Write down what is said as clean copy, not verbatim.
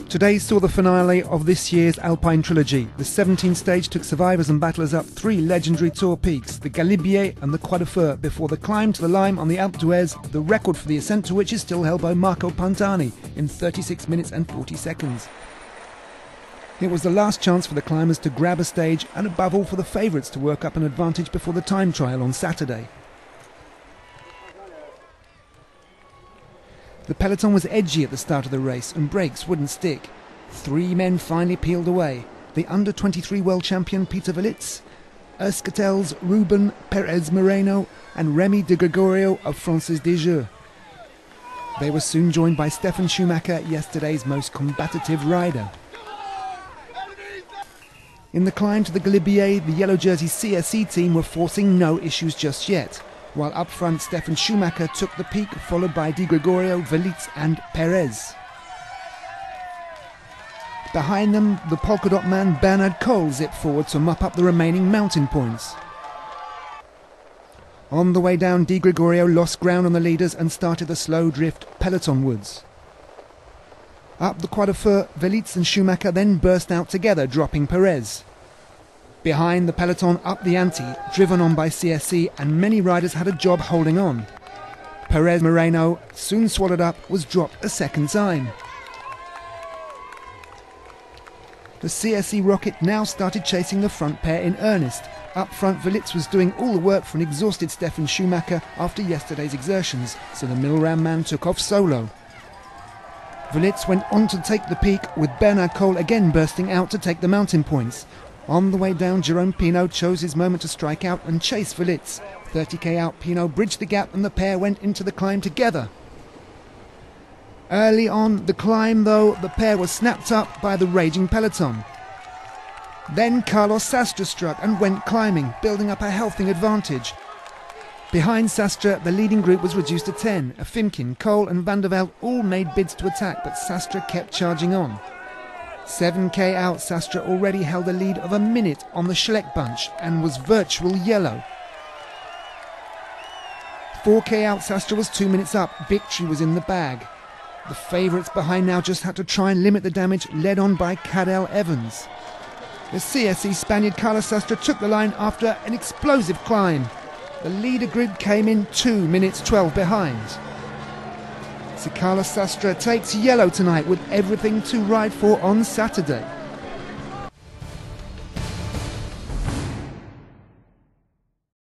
Today saw the finale of this year's Alpine trilogy. The 17th stage took survivors and battlers up three legendary Tour peaks, the Galibier and the Croix de Fer, before the climb to the Lime on the Alpe d'Huez, the record for the ascent to which is still held by Marco Pantani in 36 minutes and 40 seconds. It was the last chance for the climbers to grab a stage and above all for the favourites to work up an advantage before the time trial on Saturday. The peloton was edgy at the start of the race and brakes wouldn't stick. Three men finally peeled away. The under-23 world champion Peter Velits, Euskaltel's Ruben Perez Moreno and Remy de Gregorio of Francis Desjeux. They were soon joined by Stefan Schumacher, yesterday's most combative rider. In the climb to the Galibier, the yellow jersey CSC team were forcing no issues just yet. While up front Stefan Schumacher took the peak, followed by Di Gregorio, Velits and Perez. Behind them, the polka dot man Bernard Cole zipped forward to mop up the remaining mountain points. On the way down, Di Gregorio lost ground on the leaders and started the slow drift pelotonwards. Up the Croix de Fer, Velits and Schumacher then burst out together, dropping Perez. Behind, the peloton up the ante, driven on by CSC, and many riders had a job holding on. Perez Moreno, soon swallowed up, was dropped a second time. The CSC rocket now started chasing the front pair in earnest. Up front, Velits was doing all the work for an exhausted Stefan Schumacher after yesterday's exertions, so the Milram man took off solo. Velits went on to take the peak, with Bernard Cole again bursting out to take the mountain points. On the way down, Jerome Pino chose his moment to strike out and chase Velits. 30k out, Pino bridged the gap and the pair went into the climb together. Early on the climb, though, the pair was snapped up by the raging peloton. Then Carlos Sastre struck and went climbing, building up a healthy advantage. Behind Sastre, the leading group was reduced to 10. Efimkin, Cole and Van der Velde all made bids to attack, but Sastre kept charging on. 7k out, Sastre already held a lead of a minute on the Schleck bunch and was virtual yellow. 4k out, Sastre was 2 minutes up. Victory was in the bag. The favourites behind now just had to try and limit the damage, led on by Cadel Evans. The CSC Spaniard Carlos Sastre took the line after an explosive climb. The leader group came in 2 minutes 12 behind. So Carlos Sastre takes yellow tonight with everything to ride for on Saturday.